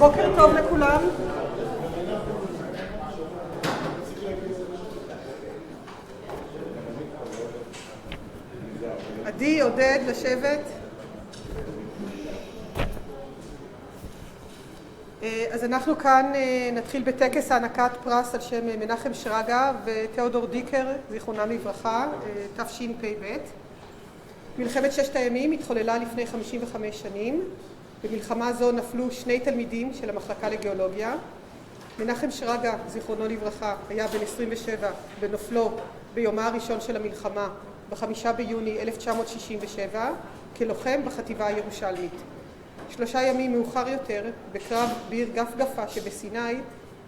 בוקר טוב לכולם. עדי, עודד, לשבת. אז אנחנו כאן נתחיל בטקס הענקת פרס על שם מנחם שרגא ותיאודור דיקר, זיכרונם לברכה, תשפ"ב. מלחמת ששת הימים התחוללה לפני 55 שנים. במלחמה זו נפלו שני תלמידים של המחלקה לגיאולוגיה. מנחם שרגא, זיכרונו לברכה, היה בן 27 בנופלו ביומה הראשון של המלחמה ב5 ביוני 1967 כלוחם בחטיבה הירושלמית. 3 ימים מאוחר יותר, בקרב בעיר גפגפה שבסיני,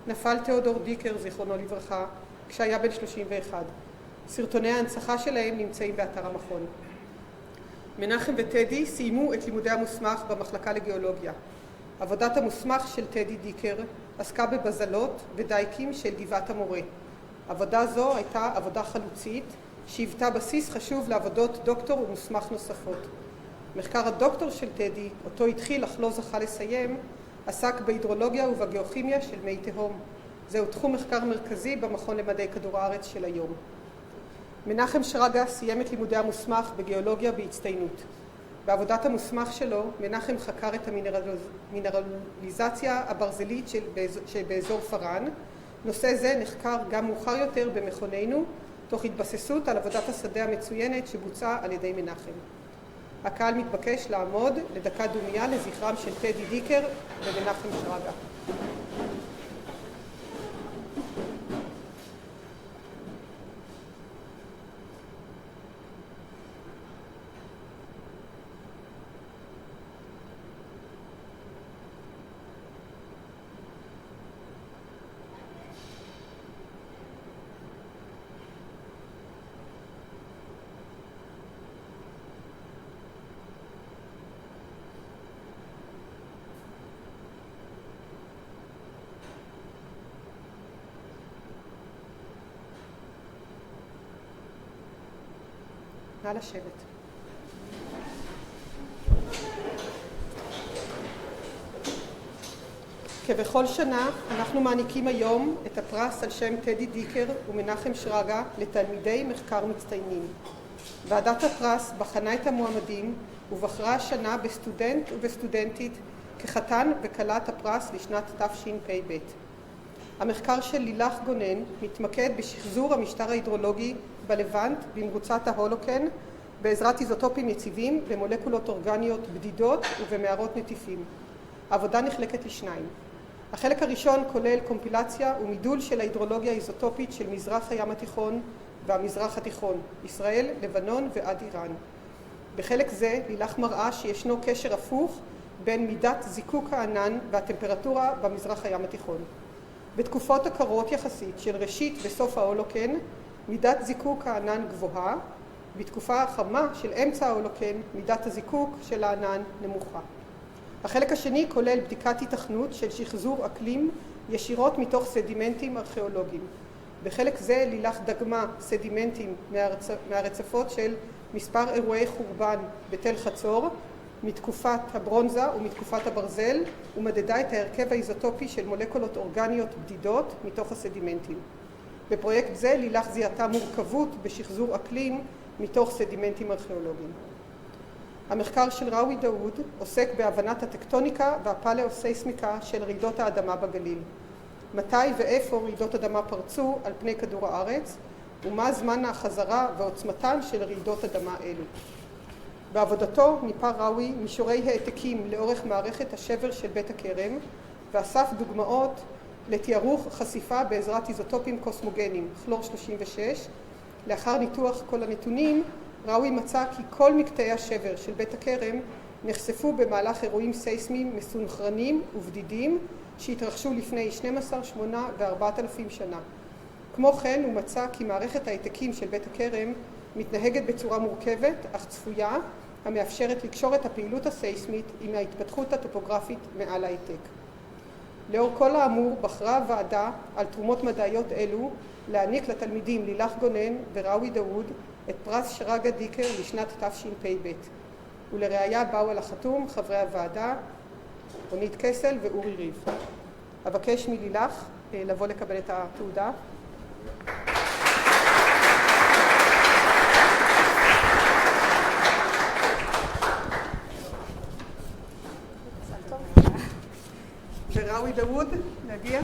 נפל תיאודור דיקר, זיכרונו לברכה, כשהיה בן 31. סרטוני ההנצחה שלהם נמצאים באתר המכון. מנחם וטדי סיימו את לימודי המוסמך במחלקה לגיאולוגיה. עבודת המוסמך של טדי דיקר עסקה בבזלות ודייקים של גבעת המורה. עבודה זו הייתה עבודה חלוצית שהיוותה בסיס חשוב לעבודות דוקטור ומוסמך נוספות. מחקר הדוקטור של טדי, אותו התחיל אך לא זכה לסיים, עסק בהידרולוגיה ובגיאוכימיה של מי תהום. זהו תחום מחקר מרכזי במכון למדעי כדור הארץ של היום. מנחם שרגא סיים את לימודי המוסמך בגיאולוגיה בהצטיינות. בעבודת המוסמך שלו, מנחם חקר את המינרליזציה הברזלית שבאזור פארן. נושא זה נחקר גם מאוחר יותר במכוננו, תוך התבססות על עבודת השדה המצוינת שבוצעה על ידי מנחם. הקהל מתבקש לעמוד לדקה דומייה לזכרם של טדי דיקר ומנחם שרגא. נא לשבת. כבכל שנה אנחנו מעניקים היום את הפרס על שם טדי דיקר ומנחם שרגא לתלמידי מחקר מצטיינים. ועדת הפרס בחנה את המועמדים ובחרה השנה בסטודנט ובסטודנטית כחתן וכלת הפרס לשנת תשפ"ב. המחקר של לילך גונן מתמקד בשחזור המשטר ההידרולוגי בלבנט במרוצת ההולוקן בעזרת איזוטופים יציבים במולקולות אורגניות בדידות ובמערות נטיפים. העבודה נחלקת לשניים. החלק הראשון כולל קומפילציה ומידול של ההידרולוגיה האיזוטופית של מזרח הים התיכון והמזרח התיכון, ישראל, לבנון ועד איראן. בחלק זה לילך מראה שישנו קשר הפוך בין מידת זיקוק הענן והטמפרטורה במזרח הים התיכון. בתקופות הקרות יחסית של ראשית וסוף ההולוקן, מידת זיקוק הענן גבוהה, בתקופה החמה של אמצע ההולוקן, מידת הזיקוק של הענן נמוכה. החלק השני כולל בדיקת היתכנות של שחזור אקלים ישירות מתוך סדימנטים ארכיאולוגיים. בחלק זה לילך דגמה סדימנטים מהרצפות של מספר אירועי חורבן בתל חצור, מתקופת הברונזה ומתקופת הברזל, ומדדה את ההרכב האיזוטופי של מולקולות אורגניות בדידות מתוך הסדימנטים. בפרויקט זה לילך זיהתה מורכבות בשחזור אקלים מתוך סדימנטים ארכיאולוגיים. המחקר של ראוי דאוד עוסק בהבנת הטקטוניקה והפלאוסייסמיקה של רעידות האדמה בגליל. מתי ואיפה רעידות אדמה פרצו על פני כדור הארץ, ומה זמן החזרה ועוצמתן של רעידות אדמה אלו. בעבודתו מיפה ראוי מישורי העתקים לאורך מערכת השבר של בית הכרם, ואסף דוגמאות לתיארוך חשיפה בעזרת איזוטופים קוסמוגנים, כלור 36. לאחר ניתוח כל הנתונים, ראוי מצא כי כל מקטעי השבר של בית הכרם נחשפו במהלך אירועים סייסמיים מסונכרנים ובדידים שהתרחשו לפני 12, 8 ו-4,000 שנה. כמו כן הוא מצא כי מערכת העתקים של בית הכרם מתנהגת בצורה מורכבת אך צפויה, המאפשרת לקשור את הפעילות הסייסמית עם ההתפתחות הטופוגרפית מעל העתק. לאור כל האמור בחרה הוועדה על תרומות מדעיות אלו להעניק לתלמידים לילך גונן וראוי דאוד את פרס שרגא דיקר לשנת תשפ"ב. ולראיה באו על החתום חברי הוועדה רונית קסל ואורי ריב. אבקש מלילך לבוא לקבל את התעודה. וראוי דאוד, להגיע.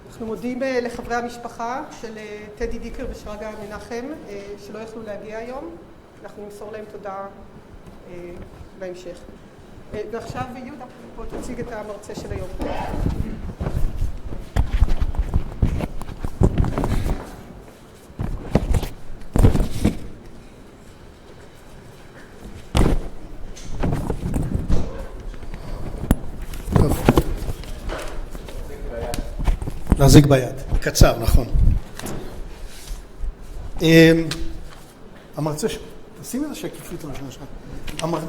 אנחנו מודים לחברי המשפחה של טדי דיקר ושרגא מנחם שלא יכלו להגיע היום. אנחנו נמסור להם תודה בהמשך. ועכשיו יהודה, פה תציג את המרצה של היום. להזיק ביד, קצר, נכון.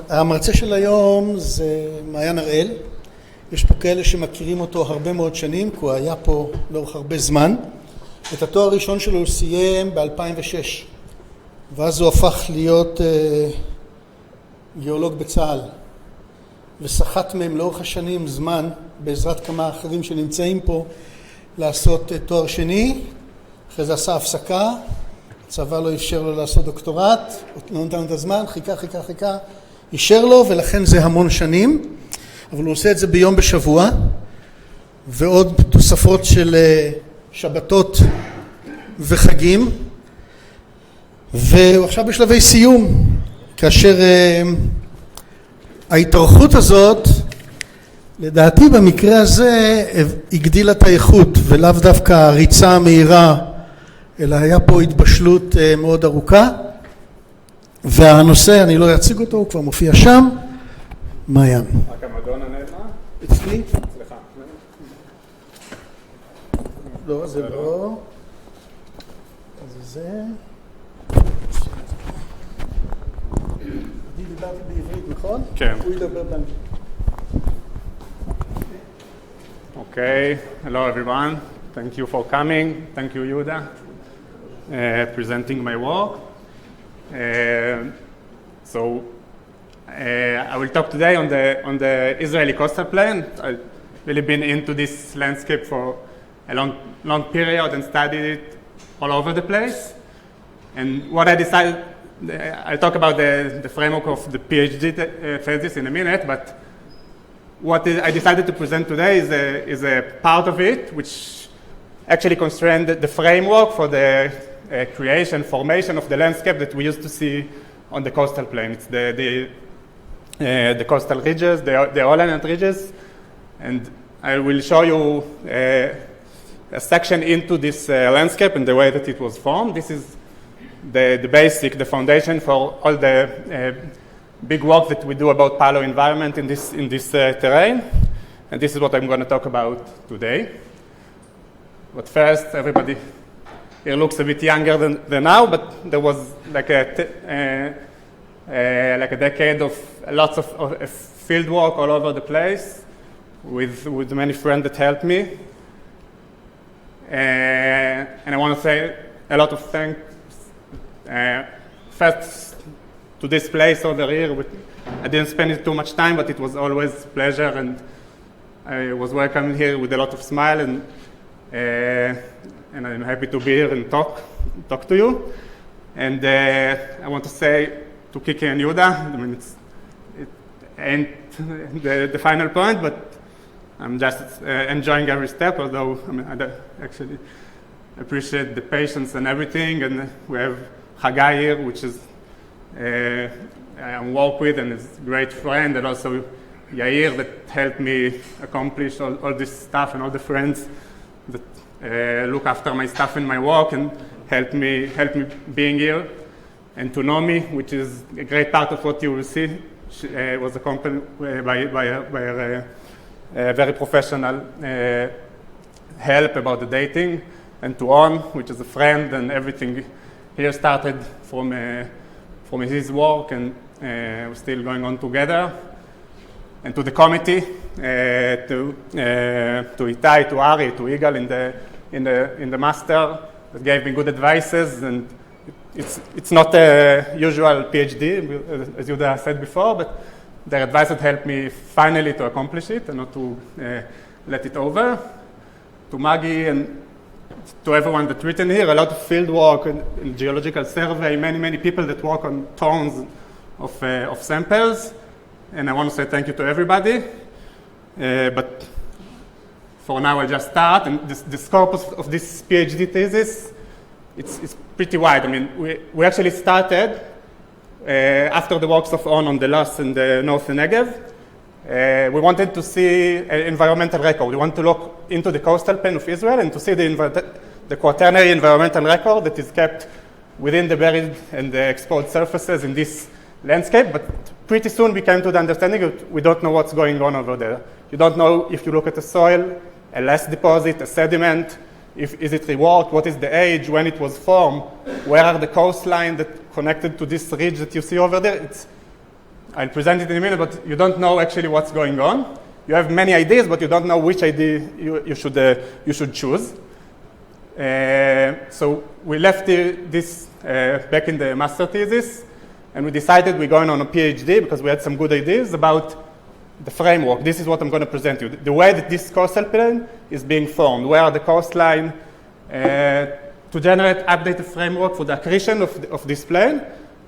המרצה של היום זה מעיין הראל. יש פה כאלה שמכירים אותו הרבה מאוד שנים, כי הוא היה פה לאורך הרבה זמן. את התואר הראשון שלו הוא סיים ב-2006, ואז הוא הפך להיות גיאולוג בצה"ל, וסחט מהם לאורך השנים זמן, בעזרת כמה אחרים שנמצאים פה, לעשות תואר שני. אחרי זה עשה הפסקה, הצבא לא אפשר לו לעשות דוקטורט, לא נתן את הזמן, חיכה, אישר לו, ולכן זה המון שנים, אבל הוא עושה את זה ביום בשבוע, ועוד תוספות של שבתות וחגים, והוא עכשיו בשלבי סיום, כאשר ההתארכות הזאת, לדעתי במקרה הזה הגדילה את האיכות, ולאו דווקא הריצה המהירה, אלא היה פה התבשלות מאוד ארוכה. והנושא, אני לא אציג אותו, הוא כבר מופיע שם. מעיין. רק המדון הנאמה? אצלי? סליחה. לא, זה לא. אז זה. אני דיברתי בעברית, נכון? כן. הוא ידבר באנגלית. Okay, hello everyone. Thank you for coming. Thank you, Yuda, presenting my work. I will talk today on the Israeli coastal plain. I've really been into this landscape for a long period and studied it all over the place. And what I decided, I'll talk about the framework of the PhD thesis in a minute, but what I decided to present today is a part of it, which actually constrained the framework for the creation, formation of the landscape that we used to see on the coastal plain. It's the coastal ridges, the all-land ridges, and I will show you a section into this landscape and the way that it was formed. This is the basic, the foundation for all the big work that we do about palo environment in this terrain, and this is what I'm going to talk about today. But first, everybody here looks a bit younger than now, but there was like a decade of lots of field work all over the place with many friends that helped me, and I want to say a lot of thanks. First, to this place over here. I didn't spend it too much time, but it was always a pleasure, and I was welcomed here with a lot of smile, and I'm happy to be here and talk to you. And I want to say to Kiki and Yuda, I mean, it ain't the final point, but I'm just enjoying every step, although I mean, I actually appreciate the patience and everything, and we have Hagai here, which is I work with and is a great friend, and also Yair that helped me accomplish all this stuff, and all the friends that look after my stuff and my work and help me being here. And to Nomi, which is a great part of what you will see, she was accompanied by her very professional help about the dating. And to On, which is a friend, and everything here started from his work, and we're still going on together. And to the committee, to Itai, to Ari, to Igal in the master, that gave me good advices, and it's not a usual PhD, as Yuda said before, but their advice had helped me finally to accomplish it and not to let it over. To Maggie and to everyone that's written here, a lot of field work and geological survey, many people that work on tons of samples, and I want to say thank you to everybody. But for now, I'll just start, and the scope of this PhD thesis, it's pretty wide. I mean, we actually started after the works of on the Los and the North Negev. We wanted to see an environmental record. We want to look into the coastal plain of Israel and to see the Quaternary environmental record that is kept within the buried and the exposed surfaces in this landscape. But pretty soon we came to the understanding that we don't know what's going on over there. You don't know if you look at the soil, a less deposit, a sediment, is it reworked, what is the age, when it was formed, where are the coastline that connected to this ridge that you see over there. I'll present it in a minute, but you don't know actually what's going on. You have many ideas, but you don't know which idea you should choose. So we left this back in the master thesis, and we decided we're going on a PhD because we had some good ideas about the framework. This is what I'm going to present you. The way that this coastal plain is being formed, where are the coastline, to generate updated framework for the accretion of this plain.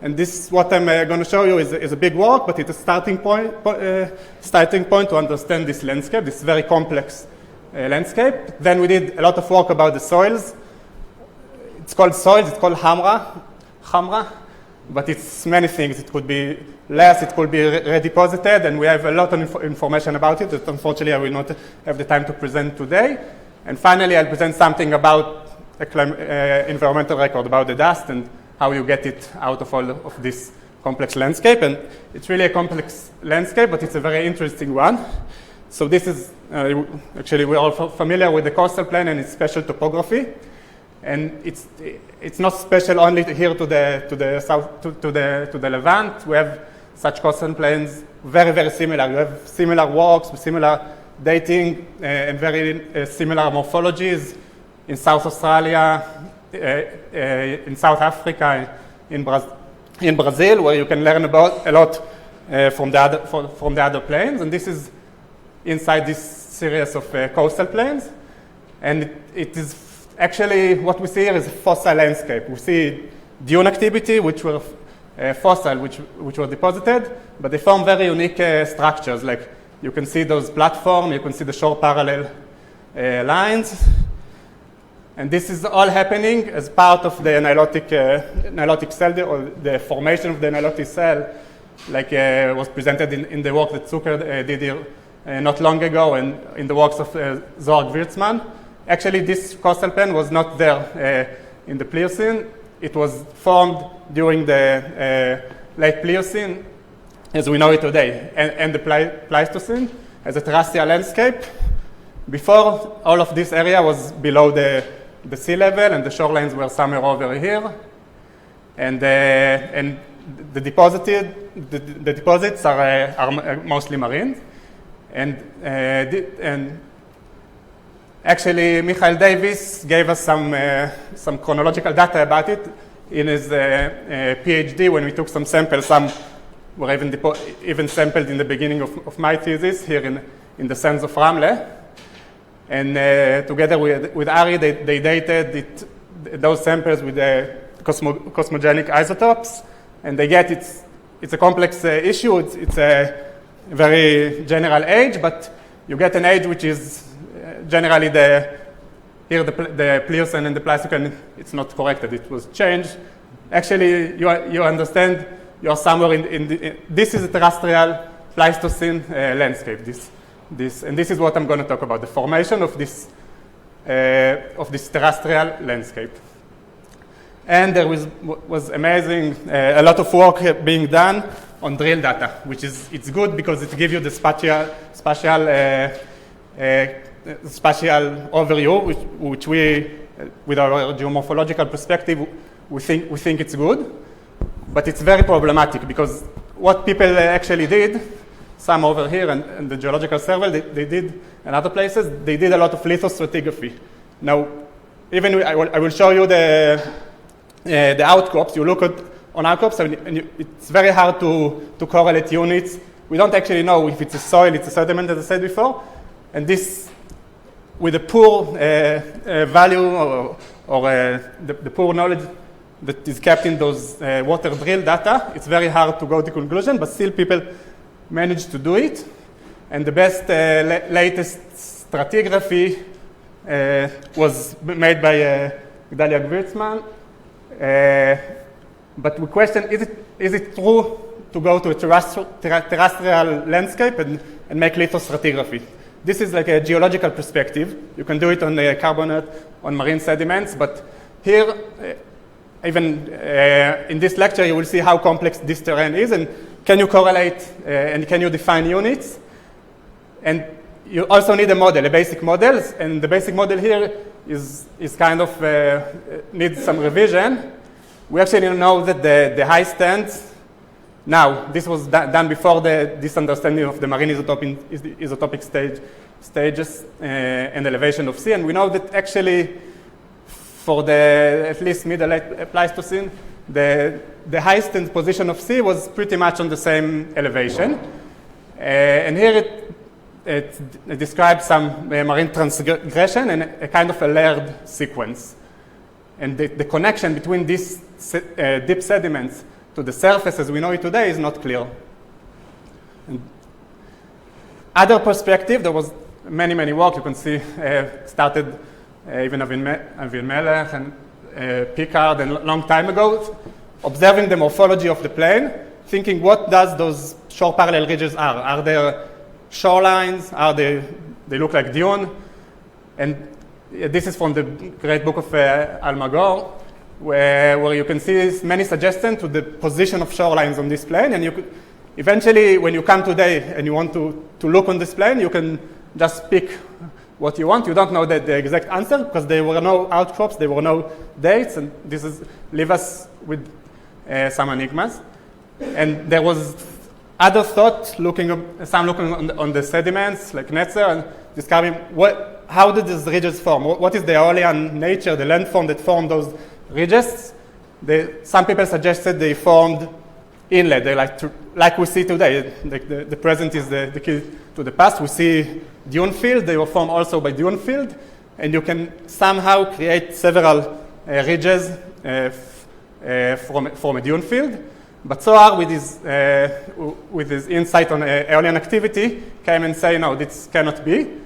And this, what I'm going to show you is a big work, but it's a starting point to understand this landscape, this very complex landscape. Then we did a lot of work about the soils. It's called soils, it's called Hamra, but it's many things. It could be less, it could be redeposited, and we have a lot of information about it that unfortunately I will not have the time to present today. And finally, I'll present something about environmental record, about the dust and how you get it out of all of this complex landscape. And it's really a complex landscape, but it's a very interesting one. So this is, actually we're all familiar with the coastal plain and its special topography. And it's not special only here to the south, to the Levant. We have such coastal plains very, very similar. You have similar works, similar dating, and very similar morphologies in South Australia, in South Africa, in Brazil, where you can learn about a lot from the other plains. And this is inside this series of coastal plains. And it is actually, what we see here is a fossil landscape. We see dune activity, which were fossil, which were deposited, but they form very unique structures. Like you can see those platforms, you can see the shore parallel lines. And this is all happening as part of the nilotic cell, or the formation of the nilotic cell, like was presented in the work that Zucker did here not long ago, and in the works of Zohar Wirtzman. Actually, this coastal plain was not there in the Pliocene. It was formed during the late Pliocene, as we know it today, and the Pleistocene as a terrestrial landscape. Before, all of this area was below the sea level, and the shorelines were somewhere over here. And the deposits are mostly marine. And actually, Michael Davis gave us some chronological data about it in his PhD when we took some samples. Some were even sampled in the beginning of my thesis here in the sands of Ramle. And together with Ari, they dated those samples with the cosmogenic isotopes. And they get it's a complex issue. It's a very general age, but you get an age which is generally the Pliocene and the Pleistocene, it's not corrected. It was changed. Actually, you understand you're somewhere this is a terrestrial Pleistocene landscape. And this is what I'm going to talk about, the formation of this terrestrial landscape. And there was amazing, a lot of work being done on drill data, which it's good because it gives you the spatial overview, which we, with our geomorphological perspective, we think it's good, but it's very problematic because what people actually did, some over here and the geological survey, they did, and other places, they did a lot of lithostratigraphy. Now, even I will show you the outcrops. You look on outcrops, and it's very hard to correlate units. We don't actually know if it's a soil, it's a sediment, as I said before. And this, with the poor value or the poor knowledge that is kept in those water drill data, it's very hard to go to conclusion, but still people manage to do it. And the best latest stratigraphy was made by Gedalia Gwirzman. But we question, is it true to go to a terrestrial landscape and make lithostratigraphy? This is like a geological perspective. You can do it on carbonate, on marine sediments, but here, even in this lecture, you will see how complex this terrain is, and can you correlate, and can you define units? And you also need a model, a basic model, and the basic model here is kind of needs some revision. We actually know that the high stands, now, this was done before this understanding of the marine isotopic stages and elevation of sea, and we know that actually for the at least middle Pleistocene, the highest position of sea was pretty much on the same elevation. And here it describes some marine transgression and a kind of a layered sequence. And the connection between these deep sediments to the surface as we know it today is not clear. And other perspective, there was many work. You can see started even Avin Melech and Picard a long time ago, observing the morphology of the plain, thinking what does those shore parallel ridges are. Are there shorelines? Are they look like dune? And this is from the great book of Almagor, where you can see many suggestions to the position of shorelines on this plane, and you could, eventually, when you come today and you want to look on this plane, you can just pick what you want. You don't know the exact answer because there were no outcrops, there were no dates, and this is leave us with some enigmas. And there was other thought, some looking on the sediments, like Netzer, and describing how did these ridges form? What is the Aeolian nature, the landform that formed those ridges? Some people suggested they formed inlet. They like we see today. The present is the key to the past. We see dune field. They were formed also by dune field, and you can somehow create several ridges from a dune field. But Zohar, with his insight on Aeolian activity, came and say, no, this cannot be.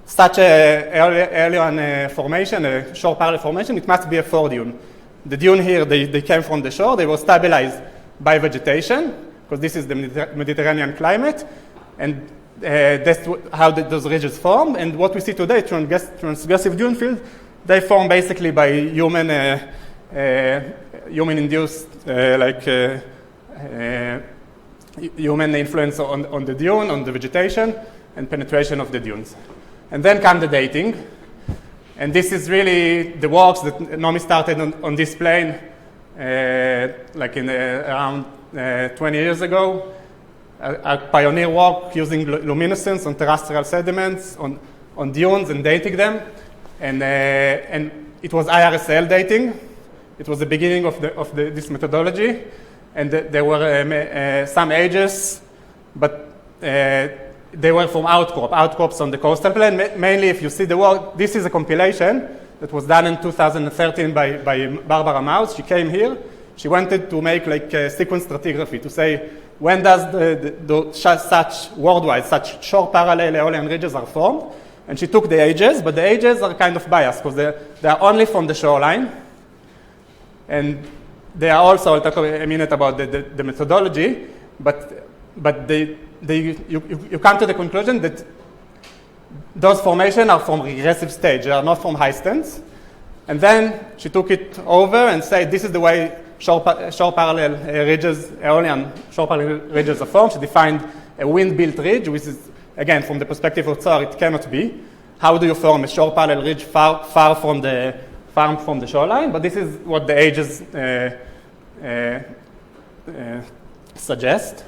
Such a Aeolian formation, a shore parallel formation, it must be a fore-dune. The dune here, they came from the shore. They were stabilized by vegetation, because this is the Mediterranean climate, and that's how those ridges form. And what we see today, transgressive dune field, they form basically by human-induced, human influence on the dune, on the vegetation, and penetration of the dunes. And then come the dating. And this is really the works that Nomi started on this plane, around 20 years ago. A pioneer work using luminescence on terrestrial sediments, on dunes, and dating them. And it was IRSL dating. It was the beginning of this methodology. And there were some ages, but they were from outcrops on the coastal plain. Mainly, if you see the work, this is a compilation that was done in 2013 by Barbara Maus. She came here. She wanted to make sequence stratigraphy to say when does such worldwide, such shore parallel Aeolian ridges are formed. And she took the ages, but the ages are kind of biased because they are only from the shoreline. And they are also, I'll talk a minute about the methodology, but you come to the conclusion that those formations are from regressive stage, they are not from high stands. And then she took it over and said this is the way shore parallel ridges, Aeolian shore parallel ridges are formed. She defined a wind-built ridge, which is, again, from the perspective of Zohar, it cannot be. How do you form a shore parallel ridge far from the shoreline? But this is what the ages suggest.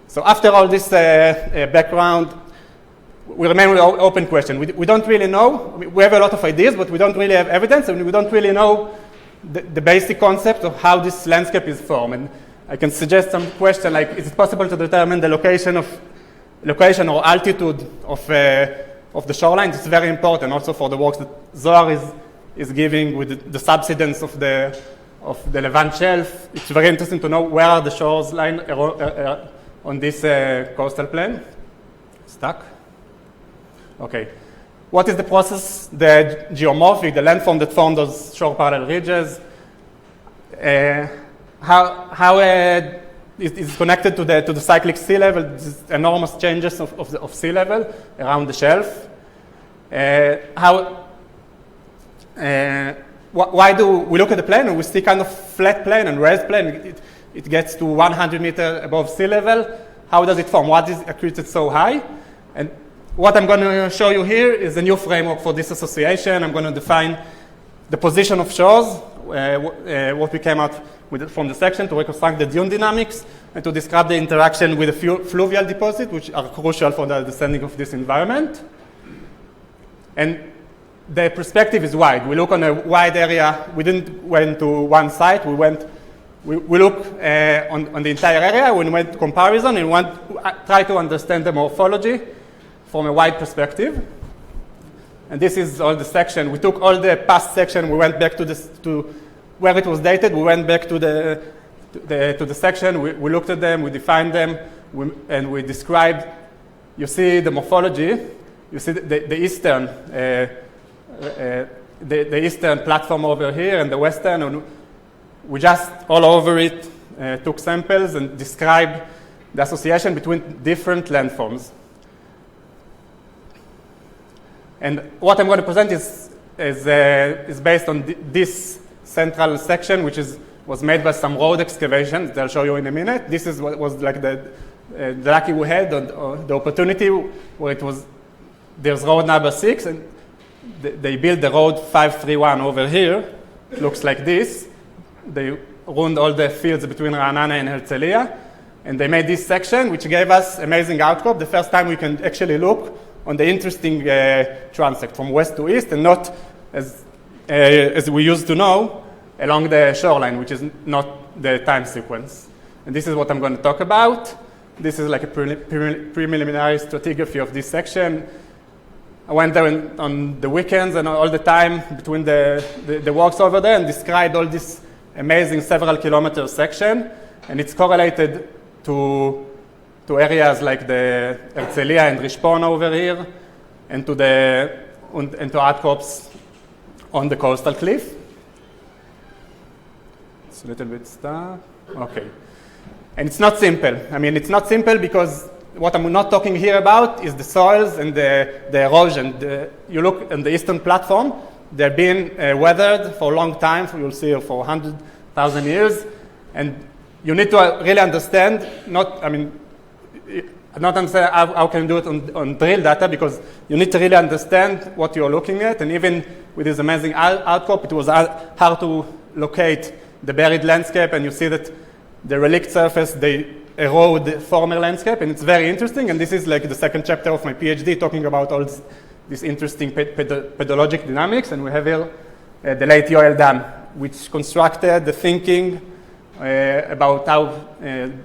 So after all this background, we remain with an open question. We don't really know. We have a lot of ideas, but we don't really have evidence, and we don't really know the basic concept of how this landscape is formed. And I can suggest some question like, is it possible to determine the location or altitude of the shoreline? It's very important also for the works that Zohar is giving with the subsidence of the Levant shelf. It's very interesting to know where are the shores line on this coastal plain. Stuck? Okay. What is the process, the geomorphic, the landform that form those shore parallel ridges? How it is connected to the cyclic sea level, these enormous changes of sea level around the shelf. Why do we look at the plane and we see kind of flat plane and raised plane? It gets to 100 meters above sea level. How does it form? What is accreted so high? And what I'm going to show you here is a new framework for this association. I'm going to define the position of shores, what we came out with from the section to reconstruct the dune dynamics and to describe the interaction with the fluvial deposit, which are crucial for the understanding of this environment. And the perspective is wide. We look on a wide area. We didn't went to one site. We look on the entire area. We went to comparison and try to understand the morphology from a wide perspective. And this is all the section. We took all the past section. We went back to where it was dated. We went back to the section. We looked at them. We defined them, and we described. You see the morphology. You see the eastern, the eastern platform over here, and the western. And we just all over it took samples and described the association between different landforms. And what I'm going to present is based on this central section, which was made by some road excavations that I'll show you in a minute. This is what was like the lucky we had on the opportunity where there's road number 6, and they built the road 531 over here. It looks like this. They ruined all the fields between Ra'anana and Herzliya, and they made this section, which gave us amazing outcrop. The first time we can actually look on the interesting transect from west to east, and not as we used to know along the shoreline, which is not the time sequence. And this is what I'm going to talk about. This is like a preliminary stratigraphy of this section. I went there on the weekends and all the time between the walks over there and described all this amazing several kilometer section, and it's correlated to areas like the Herzliya and Rishpon over here, and to outcrops on the coastal cliff. It's a little bit stuck. Okay. And it's not simple. I mean, it's not simple because what I'm not talking here about is the soils and the erosion. You look on the eastern platform, they're being weathered for a long time, you'll see for 100,000 years, and you need to really understand, not understand how can you do it on drill data, because you need to really understand what you're looking at, and even with this amazing outcrop, it was hard to locate the buried landscape, and you see that the relict surface, they erode the former landscape, and it's very interesting, and this is like the second chapter of my PhD, talking about all this interesting pedologic dynamics, and we have here the late Yoel Dam, which constructed the thinking about how,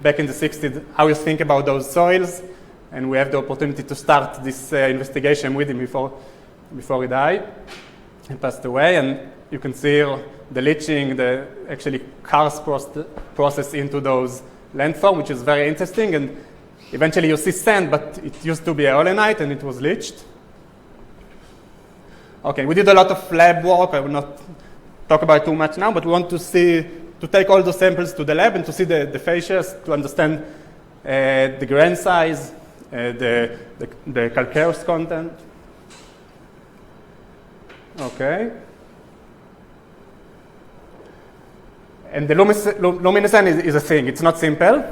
back in the 60s, how you think about those soils, and we have the opportunity to start this investigation with him before he died and passed away. And you can see here the leaching, the actually karst process into those landform, which is very interesting. And eventually you see sand, but it used to be allanite, and it was leached. Okay, we did a lot of lab work. I will not talk about it too much now, but we want to take all those samples to the lab and to see the fascias, to understand the grain size, the calcareous content. Okay. And the luminescence is a thing. It's not simple,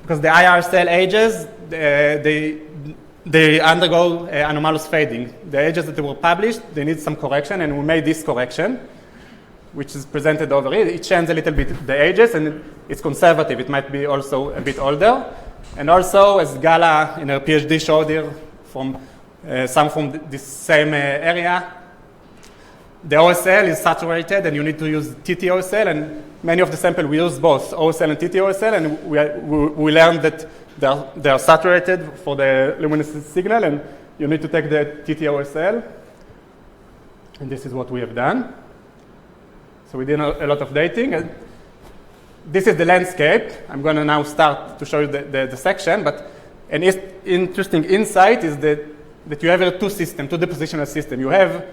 because the IR cell ages, they undergo anomalous fading. The ages that were published, they need some correction, and we made this correction, which is presented over here. It changes a little bit the ages, and it's conservative. It might be also a bit older. And also, as Gala in her PhD showed here from some from this same area. The OSL is saturated, and you need to use TT-OSL, and many of the samples we use both OSL and TT-OSL, and we learned that they are saturated for the luminescence signal, and you need to take the TT-OSL, and this is what we have done. So we did a lot of dating, and this is the landscape. I'm going to now start to show you the section, but an interesting insight is that you have two depositional systems. You have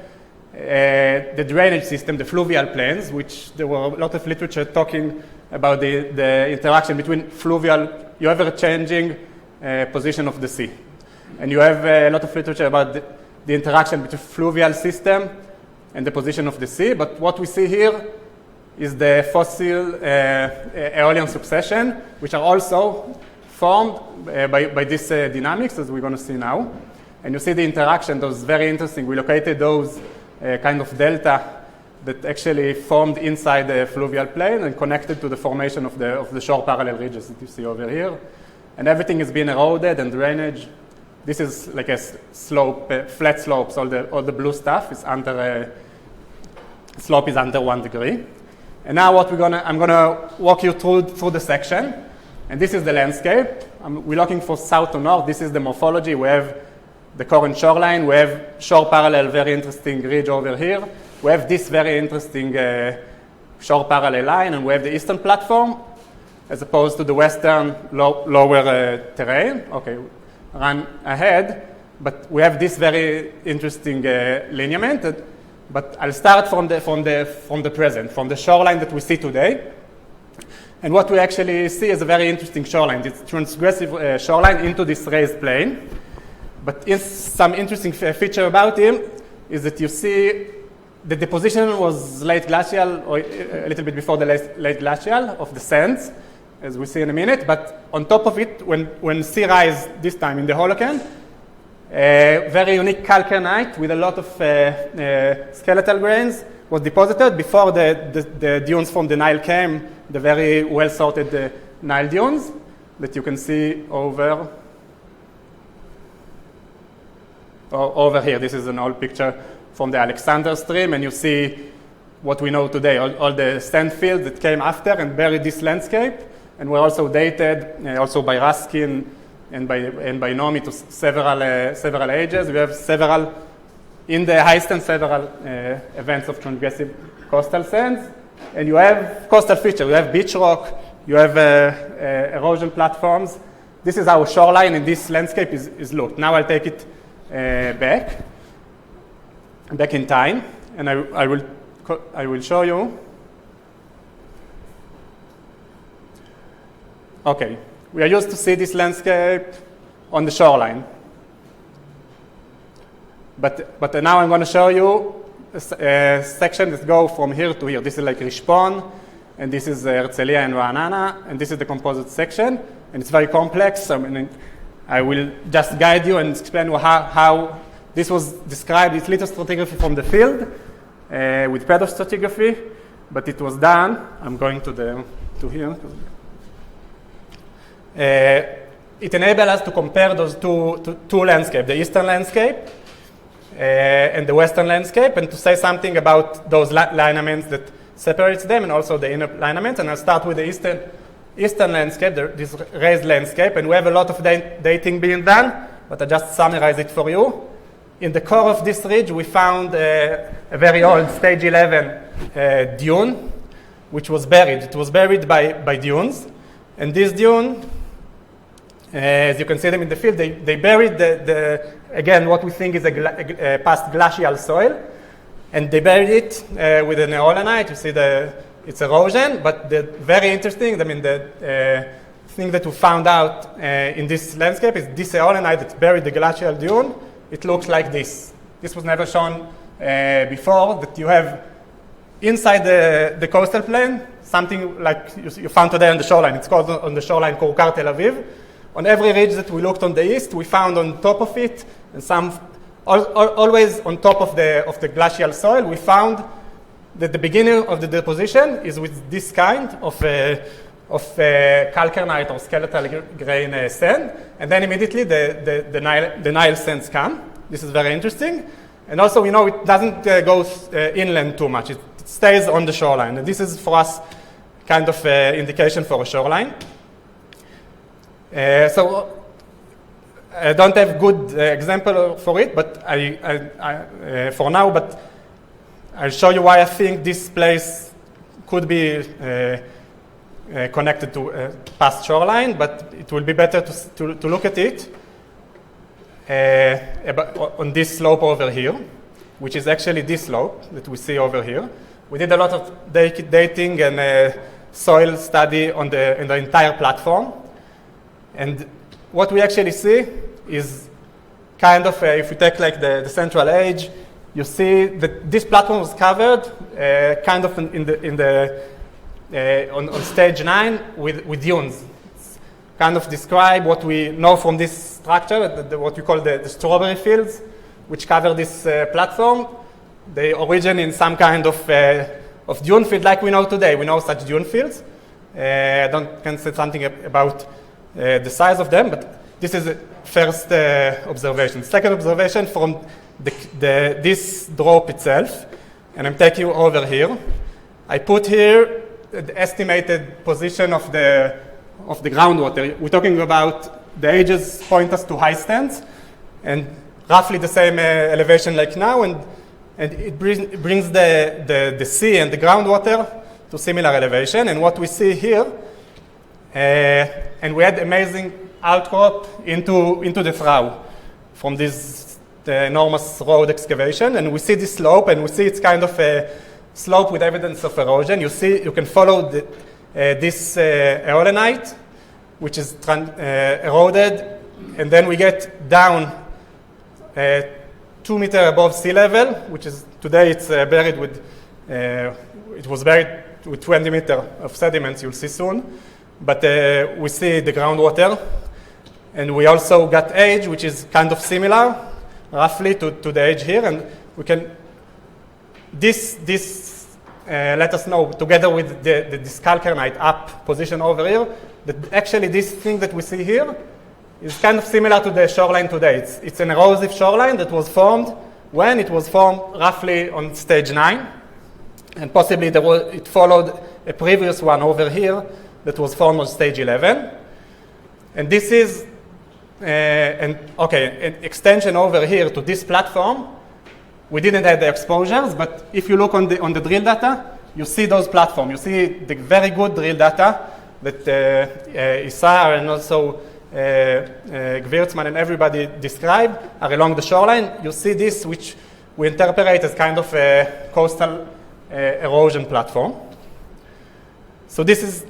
the drainage system, the fluvial plains, which there were a lot of literature talking about the interaction between fluvial, you have a changing position of the sea. And you have a lot of literature about the interaction between fluvial system and the position of the sea. But what we see here is the fossil aeolian succession, which are also formed by this dynamics, as we're going to see now. And you see the interaction, those very interesting. We located those kind of delta that actually formed inside the fluvial plain and connected to the formation of the shore parallel ridges that you see over here. And everything is being eroded and drainage. This is like a slope, flat slopes. All the blue stuff is under slope is under 1 degree. And now what I'm gonna walk you through the section. And this is the landscape. We're looking for south to north. This is the morphology. We have the current shoreline. We have shore parallel, very interesting ridge over here. We have this very interesting shore parallel line, and we have the eastern platform as opposed to the western lower terrain. Okay, run ahead. But we have this very interesting lineament. But I'll start from the present, from the shoreline that we see today. And what we actually see is a very interesting shoreline. It's transgressive shoreline into this raised plain. But some interesting feature about him is that you see the deposition was late glacial, or a little bit before the late glacial of the sands, as we see in a minute. But on top of it, when sea rise this time in the Holocene, very unique calcanite with a lot of skeletal grains was deposited before the dunes from the Nile came, the very well-sorted Nile dunes that you can see over here. This is an old picture from the Alexander Stream, and you see what we know today, all the sand fields that came after and buried this landscape, and were also dated also by Ruskin and by Nomi to several ages. We have several, in the Heistan, several events of transgressive coastal sands, and you have coastal features. You have beach rock, you have erosion platforms. This is our shoreline, and this landscape is looked. Now I'll take it back in time, and I will show you. Okay, we are used to see this landscape on the shoreline, but now I'm going to show you a section that go from here to here. This is like Rishpon, and this is Herzliya and Ra'anana, and this is the composite section, and it's very complex. I will just guide you and explain how this was described. It's lithostratigraphy from the field with pedostratigraphy, but it was done. I'm going to here. It enabled us to compare those two landscapes, the eastern landscape and the western landscape, and to say something about those lineaments that separates them, and also the inner lineaments. And I'll start with the eastern landscape, this raised landscape, and we have a lot of dating being done, but I just summarize it for you. In the core of this ridge, we found a very old stage 11 dune, which was buried. It was buried by dunes, and this dune, as you can see them in the field, they buried again what we think is a past glacial soil, and they buried it with an eolinite. You see it's erosion, but the very interesting, the thing that we found out in this landscape is this eolinite that buried the glacial dune. It looks like this. This was never shown before, that you have inside the coastal plain something like you found today on the shoreline. It's called on the shoreline Koukar Tel Aviv. On every ridge that we looked on the east, we found on top of it, and always on top of the glacial soil, we found that the beginning of the deposition is with this kind of of calcareite or skeletal grain sand, and then immediately the Nile sands come. This is very interesting. And also, we know it doesn't go inland too much. It stays on the shoreline. And this is, for us, kind of indication for a shoreline. So I don't have good example for it, but for now, but I'll show you why I think this place could be connected to past shoreline, but it will be better to look at it on this slope over here, which is actually this slope that we see over here. We did a lot of dating and soil study on the entire platform. And what we actually see is kind of, if we take like the central edge, you see that this platform was covered kind of on stage 9 with dunes. It's kind of describe what we know from this structure, what we call the strawberry fields, which cover this platform. They origin in some kind of dune field like we know today. We know such dune fields. I can say something about the size of them, but this is the first observation. Second observation from this drop itself, and I'm taking you over here. I put here the estimated position of the groundwater. We're talking about the edges point us to high stands, and roughly the same elevation like now, and it brings the sea and the groundwater to similar elevation. And what we see here, and we had amazing outcrop into the trough from this enormous road excavation, and we see this slope, and we see it's kind of a slope with evidence of erosion. You can follow this eolinite, which is eroded, and then we get down 2 meters above sea level, which is today it's buried with it was buried with 20 meters of sediments. You'll see soon, but we see the groundwater, and we also got age, which is kind of similar, roughly to the age here, and we can this let us know together with this calcareite up position over here that actually this thing that we see here is kind of similar to the shoreline today. It's an erosive shoreline that was formed when it was formed roughly on stage 9, and possibly it followed a previous one over here that was formed on stage 11. And this is an extension over here to this platform. We didn't have the exposures, but if you look on the drill data, you see those platforms. You see the very good drill data that Isar and also Gewirtzman and everybody describe are along the shoreline. You see this, which we interpret as kind of a coastal erosion platform. So this is,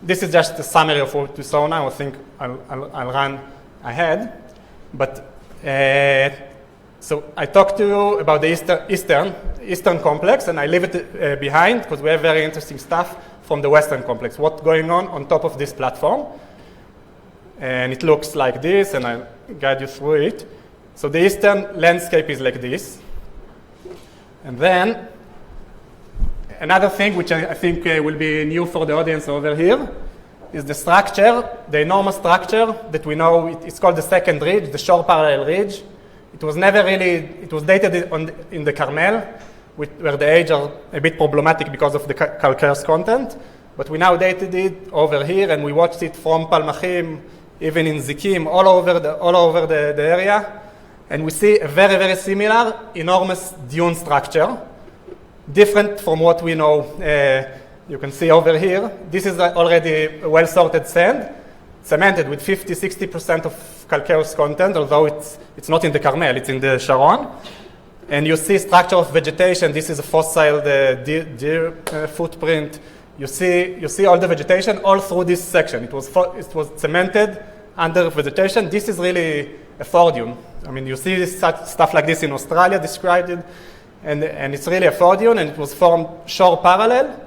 this is just a summary of what we saw now. I think I'll run ahead. But so I talked to you about the eastern complex, and I leave it behind because we have very interesting stuff from the western complex. What's going on top of this platform? And it looks like this, and I'll guide you through it. So the eastern landscape is like this. And then another thing which I think will be new for the audience over here is the structure, the enormous structure that we know. It's called the second ridge, the shore parallel ridge. It was never really, it was dated in the Carmel, where the age are a bit problematic because of the calcareous content. But we now dated it over here, and we watched it from Palmachim, even in Zikim, all over the area. And we see a very, very similar, enormous dune structure, different from what we know. You can see over here. This is already a well-sorted sand, cemented with 50-60% of calcareous content, although it's not in the Carmel, it's in the Sharon. And you see structure of vegetation. This is a fossil deer footprint. You see all the vegetation all through this section. It was cemented under vegetation. This is really a ford-dune. I mean, you see stuff like this in Australia described it, and it's really a ford-dune, and it was formed shore parallel.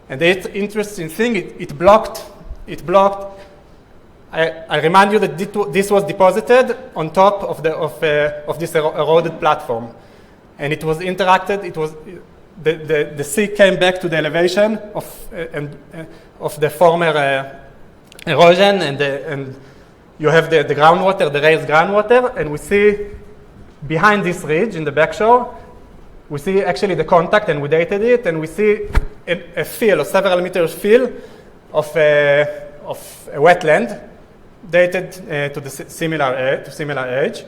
And the interesting thing, it blocked. I remind you that this was deposited on top of this eroded platform, and it was interacted. the sea came back to the elevation of the former erosion, and you have the groundwater, the raised groundwater, and we see behind this ridge in the backshore, we see actually the contact, and we dated it, and we see a fill, a several meters fill of a wetland dated to the similar age.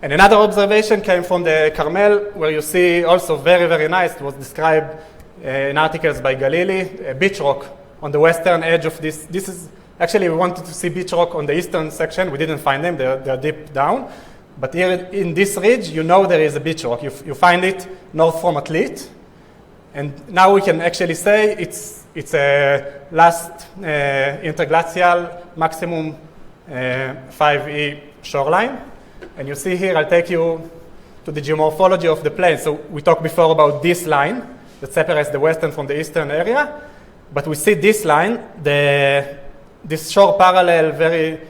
And another observation came from the Carmel, where you see also very, very nice, it was described in articles by Galili, a beach rock on the western edge of this. This is, actually we wanted to see beach rock on the eastern section. We didn't find them, they're deep down. But here in this ridge, you know there is a beach rock. You find it north from Atlit. And now we can actually say it's a last interglacial maximum 5E shoreline. And you see here, I'll take you to the geomorphology of the plain. So we talked before about this line that separates the western from the eastern area. But we see this line, this shore parallel, very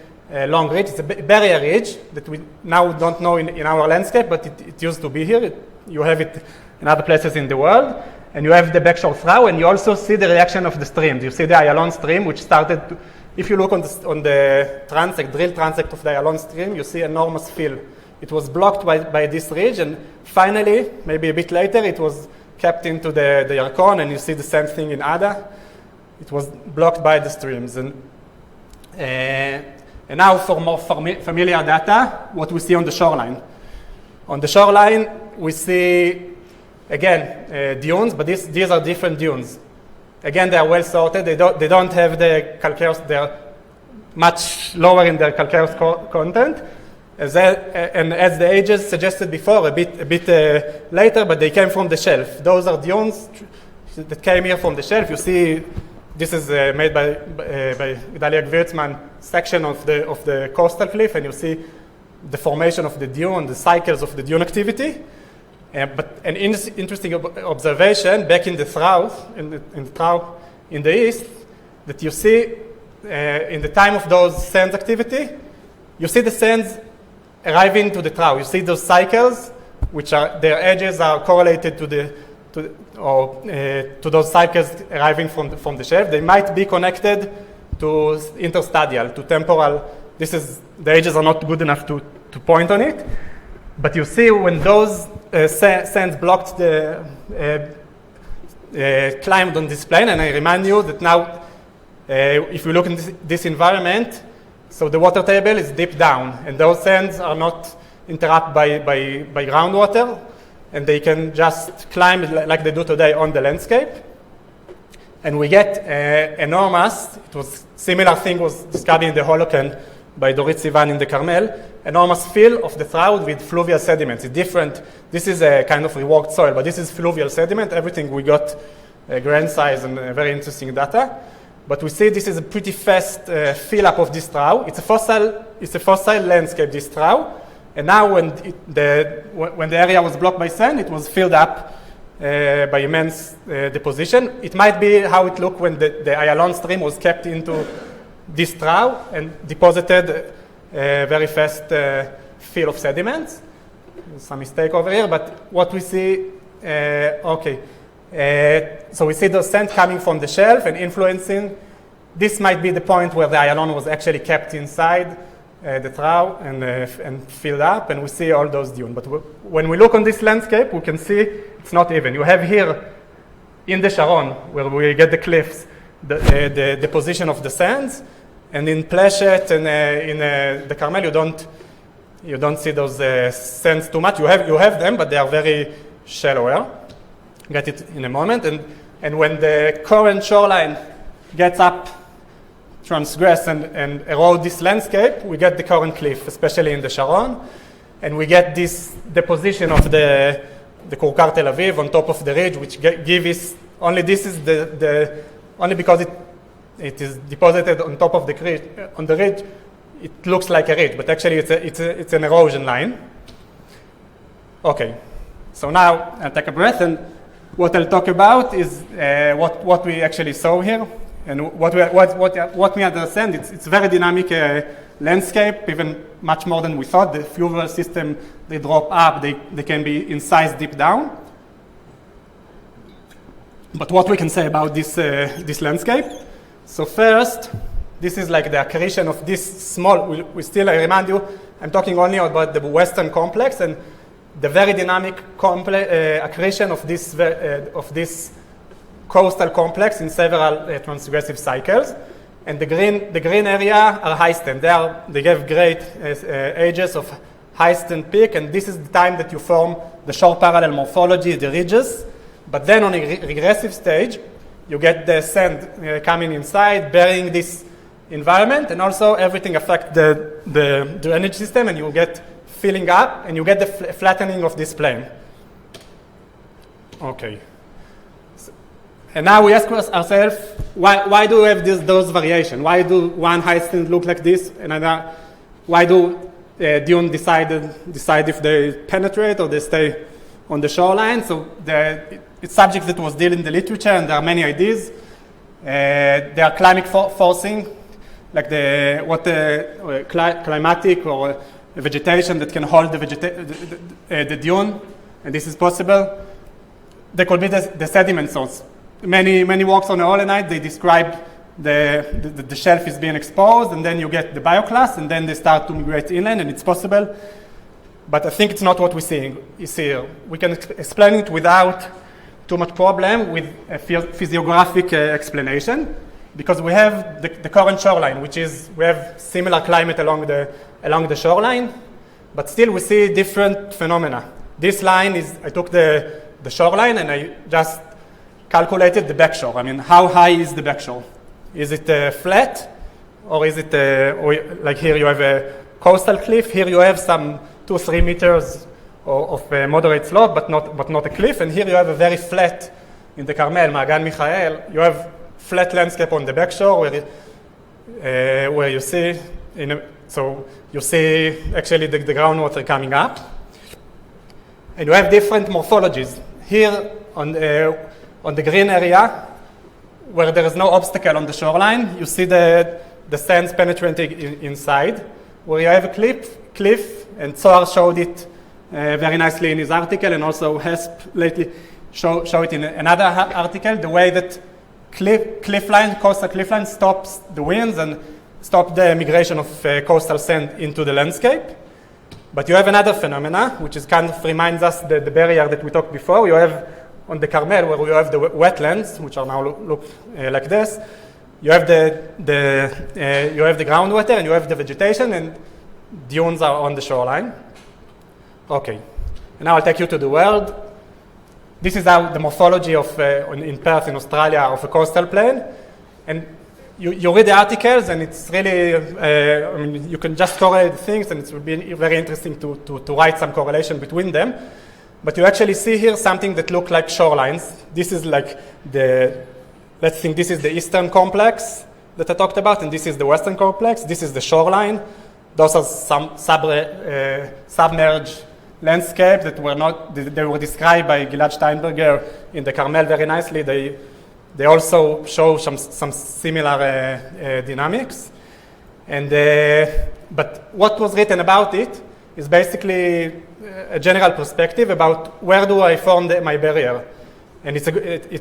long ridge. It's a barrier ridge that we now don't know in our landscape, but it used to be here. You have it in other places in the world. And you have the backshore throw, and you also see the reaction of the streams. You see the Ayalon stream, which started to, if you look on the transect, drill transect of the Ayalon stream, you see enormous fill. It was blocked by this ridge, and finally, maybe a bit later, it was kept into the Yarkon, and you see the same thing in Ada. It was blocked by the streams. And now for more familiar data, what we see on the shoreline. On the shoreline, we see, again, dunes, but these are different dunes. Again, they are well sorted. They don't have the calcareous. They're much lower in their calcareous content. And as the ages suggested before, a bit later, but they came from the shelf. Those are dunes that came here from the shelf. You see, this is made by Gedalia Gvirtzman section of the coastal cliff, and you see the formation of the dune, the cycles of the dune activity. But an interesting observation back in the south, in the east, that you see in the time of those sands activity, you see the sands arriving to the trough. You see those cycles, which are their edges are correlated to those cycles arriving from the shelf. They might be connected to interstadial, to temporal. The edges are not good enough to point on it. But you see when those sands blocked climbed on this plane, and I remind you that now, if you look in this environment, so the water table is deep down, and those sands are not interrupted by groundwater, and they can just climb like they do today on the landscape. And we get enormous, similar thing was described in the Holocene by Dorit Sivan in the Carmel, enormous fill of the trout with fluvial sediments. It's different. This is a kind of reworked soil, but this is fluvial sediment. Everything we got grain size and very interesting data. But we see this is a pretty fast fill up of this trout. It's a fossil landscape, this trout. And now when the area was blocked by sand, it was filled up by immense deposition. It might be how it looked when the Ayalon stream was kept into this trough and deposited a very fast fill of sediments. Some mistake over here, but what we see, so we see the sand coming from the shelf and influencing. This might be the point where the Ayalon was actually kept inside the trough and filled up, and we see all those dunes. But when we look on this landscape, we can see it's not even. You have here in the Sharon, where we get the cliffs, the position of the sands, and in Pleshet and in the Carmel, you don't see those sands too much. You have them, but they are very shallower. Get it in a moment. And when the current shoreline gets up, transgress and erode this landscape, we get the current cliff, especially in the Sharon, and we get this deposition of the Kurkar Tel Aviv on top of the ridge, which gives only this is only because it is deposited on top of the ridge, it looks like a ridge, but actually it's an erosion line. Okay, so now I'll take a breath, and what I'll talk about is what we actually saw here, and what we understand. It's a very dynamic landscape, even much more than we thought. The fluvial system, they drop up, they can be incised deep down. But what we can say about this landscape? So first, this is like the accretion of this small, we still, I remind you, I'm talking only about the Western complex and the very dynamic accretion of this coastal complex in several transgressive cycles. And the green area are high stand. They have great ages of high stand peak, and this is the time that you form the shore parallel morphology, the ridges. But then on a regressive stage, you get the sand coming inside, burying this environment, and also everything affects the drainage system, and you get filling up, and you get the flattening of this plane. Okay. And now we ask ourselves, why do we have those variations? Why do one high stand look like this, and another? Why do dune decide if they penetrate or they stay on the shoreline? So it's subject that was dealt in the literature, and there are many ideas. They are climatic forcing, like climatic or vegetation that can hold the dune, and this is possible. There could be the sediment source. Many works on the Olenite, they describe the shelf is being exposed, and then you get the bioclast, and then they start to migrate inland, and it's possible. But I think it's not what we see here. We can explain it without too much problem with a physiographic explanation, because we have the current shoreline, which is, we have similar climate along the shoreline, but still we see different phenomena. This line is, I took the shoreline and I just calculated the backshore. I mean, how high is the backshore? Is it flat, or is it, like here you have a coastal cliff, here you have some 2-3 meters of moderate slope, but not a cliff, and here you have a very flat, in the Carmel, Maayan Harel, you have flat landscape on the backshore where you see, so you see actually the groundwater coming up, and you have different morphologies. Here on the green area, where there is no obstacle on the shoreline, you see the sands penetrating inside, where you have a cliff, and Zohar showed it very nicely in his article, and also Hesp lately show it in another article, the way that coastal cliff line stops the winds and stop the migration of coastal sand into the landscape. But you have another phenomena, which is kind of reminds us the barrier that we talked before. You have on the Carmel, where you have the wetlands, which are now look like this. You have you have the groundwater, and you have the vegetation, and dunes are on the shoreline. Okay, and now I'll take you to the world. This is how the morphology of in Perth, in Australia, of a coastal plain, and you read the articles, and it's really, I mean, you can just correlate things, and it will be very interesting to write some correlation between them. But you actually see here something that look like shorelines. This is like let's think this is the eastern complex that I talked about, and this is the western complex. This is the shoreline. Those are some submerged landscape that they were described by Gilad Steinberger in the Carmel very nicely. They also show some similar dynamics. And but what was written about it is basically a general perspective about where do I form my barrier. And it's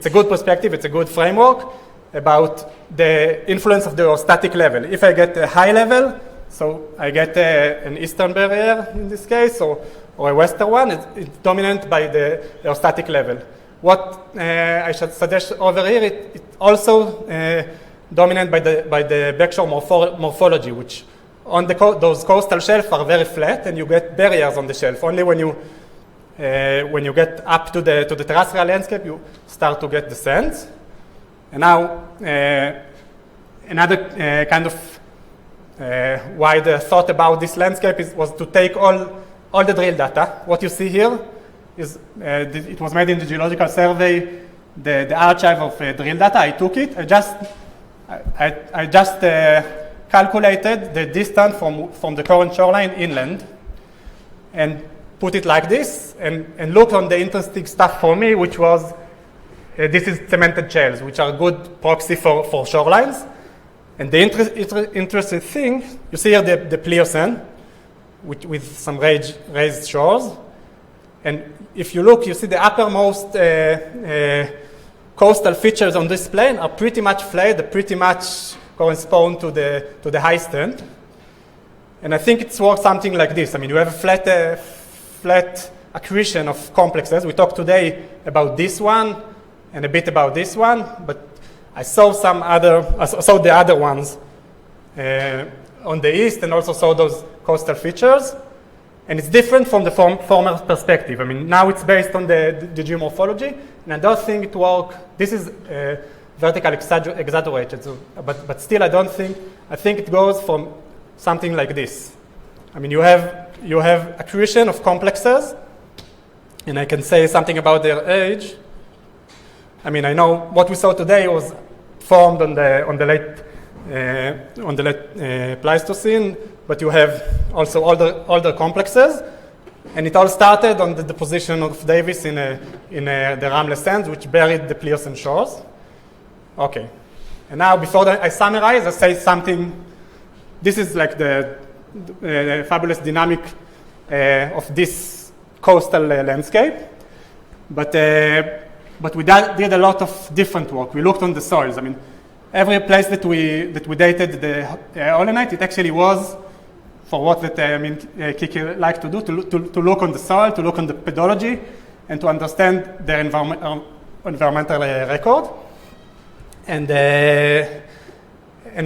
a good perspective, it's a good framework about the influence of the eustatic level. If I get a high level, so I get an eastern barrier in this case, or a western one, it's dominant by the eustatic level. What I should suggest over here, it also dominant by the backshore morphology, which on those coastal shelves are very flat, and you get barriers on the shelf. Only when you get up to the terrestrial landscape, you start to get the sands. And now another kind of why the thought about this landscape was to take all the drill data. What you see here is it was made in the Geological Survey, the archive of drill data. I took it. I just calculated the distance from the current shoreline inland, and put it like this, and looked on the interesting stuff for me, which was this is cemented shales, which are good proxy for shorelines. And the interesting thing, you see here the Pliocene, with some raised shores. And if you look, you see the uppermost coastal features on this plane are pretty much flat, they pretty much correspond to the high stand. And I think it's works something like this. I mean, you have a flat accretion of complexes. We talked today about this one and a bit about this one, but I saw the other ones on the east, and also saw those coastal features. And it's different from the former perspective. I mean, now it's based on the geomorphology, and I don't think it works. This is vertical exaggerated, but still I think it goes from something like this. I mean, you have accretion of complexes, and I can say something about their age. I mean, I know what we saw today was formed on the late Pleistocene, but you have also older complexes, and it all started on the deposition of Davis in the Ramle sands, which buried the Pliocene shores. Okay, and now before I summarize, I say something. This is like the fabulous dynamic of this coastal landscape, but we did a lot of different work. We looked on the soils. I mean, every place that we dated the olenite, it actually was for what Kiki liked to do, to look on the soil, to look on the pedology, and to understand their environmental record. And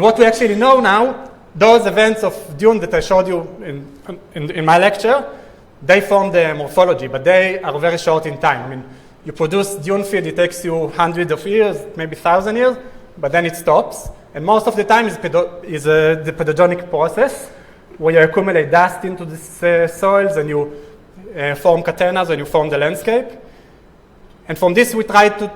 what we actually know now, those events of dune that I showed you in my lecture, they form the morphology, but they are very short in time. I mean, you produce dune field, it takes you hundreds of years, maybe 1,000 years, but then it stops. And most of the time is the pedogenic process, where you accumulate dust into the soils and you form caternas and you form the landscape. And from this we try to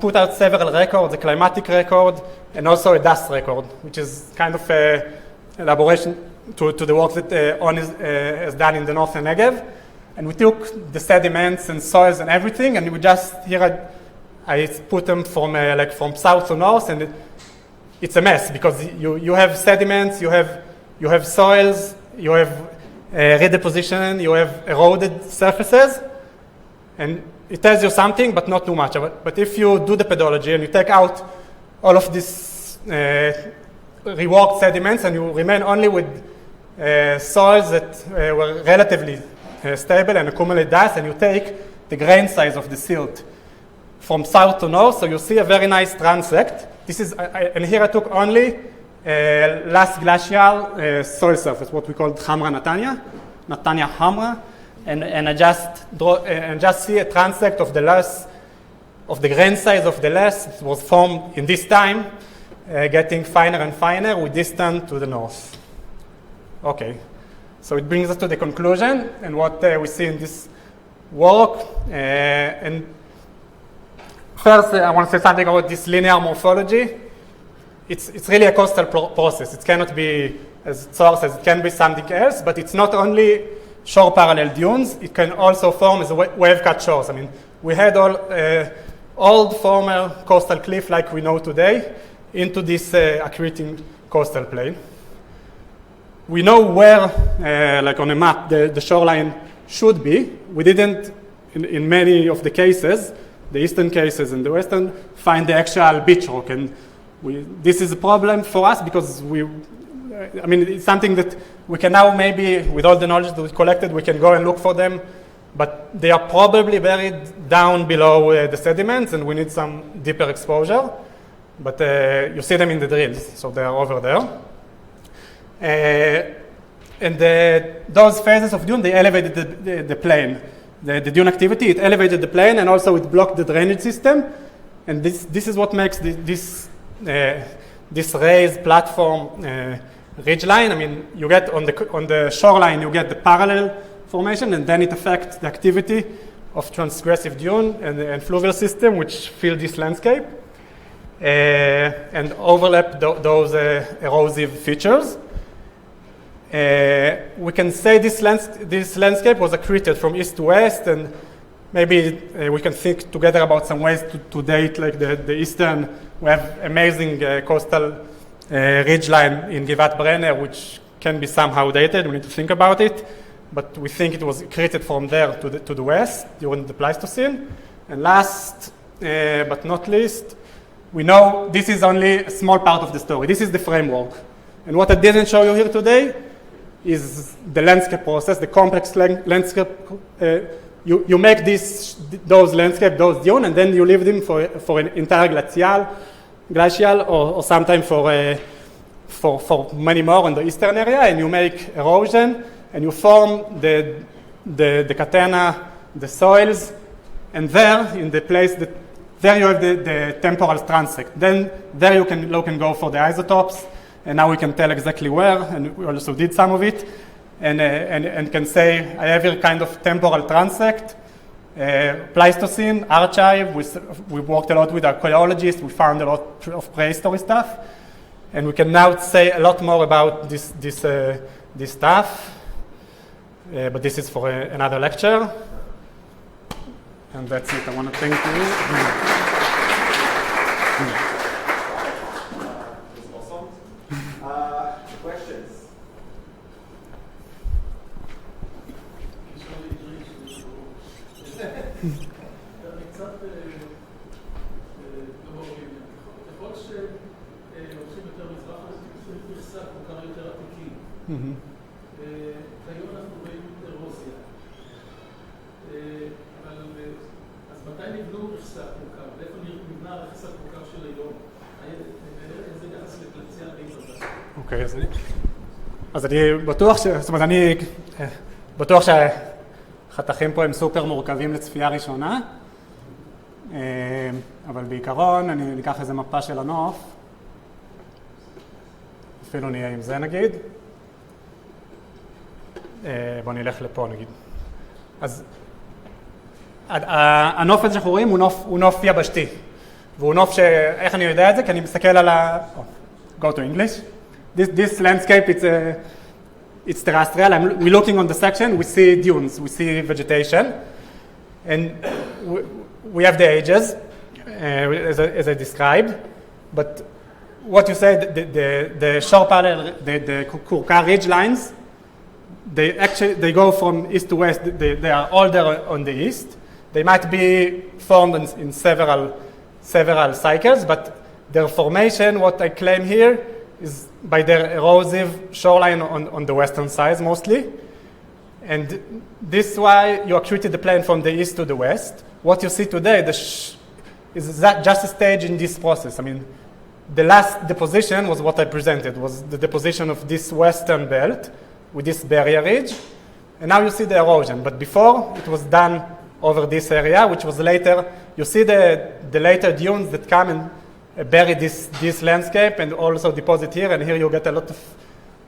put out several records, a climatic record and also a dust record, which is kind of an elaboration to the work that On has done in the northern Negev. And we took the sediments and soils and everything, and we just, here I put them from south to north, and it's a mess because you have sediments, you have soils, you have redeposition, you have eroded surfaces, and it tells you something, but not too much. But if you do the pedology and you take out all of these reworked sediments and you remain only with soils that were relatively stable and accumulate dust, and you take the grain size of the silt from south to north, so you see a very nice transect. This is, and here I took only last glacial soil surface, what we call Hamra Natania Hamra, and I just see a transect of the grain size of the less. It was formed in this time, getting finer and finer with distance to the north. Okay, so it brings us to the conclusion and what we see in this work. And first, I want to say something about this linear morphology. It's really a coastal process. It cannot be as source as it can be something else, but it's not only shore parallel dunes, it can also form as wave-cut shores. I mean, we had old former coastal cliff like we know today into this accreting coastal plain. We know where, like on a map, the shoreline should be. We didn't, in many of the cases, the eastern cases and the western, find the actual beach rock. And this is a problem for us because it's something that we can now maybe, with all the knowledge that we collected, we can go and look for them, but they are probably buried down below the sediments and we need some deeper exposure. But you see them in the drills, so they are over there. And those phases of dune, they elevated the plane. The dune activity, it elevated the plane and also it blocked the drainage system. And this is what makes this raised platform ridgeline. I mean, you get on the shoreline, you get the parallel formation, and then it affects the activity of transgressive dune and fluvial system, which fill this landscape and overlap those erosive features. We can say this landscape was accreted from east to west, and maybe we can think together about some ways to date like the eastern. We have amazing coastal ridgeline in Givat Brenner, which can be somehow dated. We need to think about it, but we think it was accreted from there to the west during the Pleistocene. And last, but not least, we know this is only a small part of the story. This is the framework. And what I didn't show you here today is the landscape process, the complex landscape. You make those landscape, those dunes, and then you leave them for an entire glacial or sometimes for many more in the eastern area, and you make erosion, and you form the catena, the soils, and there, in the place that there you have the temporal transect. Then there you can go for the isotopes, and now we can tell exactly where, and we also did some of it, and can say I have here kind of temporal transect, Pleistocene, archive. We worked a lot with archaeologists. We found a lot of prehistory stuff, and we can now say a lot more about this stuff. But this is for another lecture. And that's it. I want to thank you. Awesome. Questions? קצת גבוה בעניין. ככל שהולכים יותר מזרח, נחשף מוכר יותר עתיקים. כיום אנחנו רואים אירוזיה. אז מתי נבנו רכסת מוכר? ואיפה נבנה רכסת מוכר של היום? איזה יחס לגלציאל בעיבודה? אוקיי, אז אני בטוח זאת אומרת, אני בטוח שהחתכים פה הם סופר מורכבים לצפייה ראשונה, אבל בעיקרון אני אקח איזה מפה של הנוף, אפילו נהיה עם זה נגיד. בוא נלך לפה נגיד. אז הנוף הזה שאנחנו רואים הוא נוף יבשתי, והוא נוף איך אני יודע את זה? כי אני מסתכל על go to English. This landscape, it's terrestrial. We're looking on the section, we see dunes, we see vegetation, and we have the ages, as I described. But what you said, the shore parallel, the Kurka ridge lines, they go from east to west. They are all there on the east. They might be formed in several cycles, but their formation, what I claim here, is by their erosive shoreline on the western sides mostly. And this is why you accreted the plane from the east to the west. What you see today is that just a stage in this process. I mean, the last deposition was what I presented, was the deposition of this western belt with this barrier ridge. And now you see the erosion. But before, it was done over this area, which was later. You see the later dunes that come and bury this landscape and also deposit here. And here you get a lot of,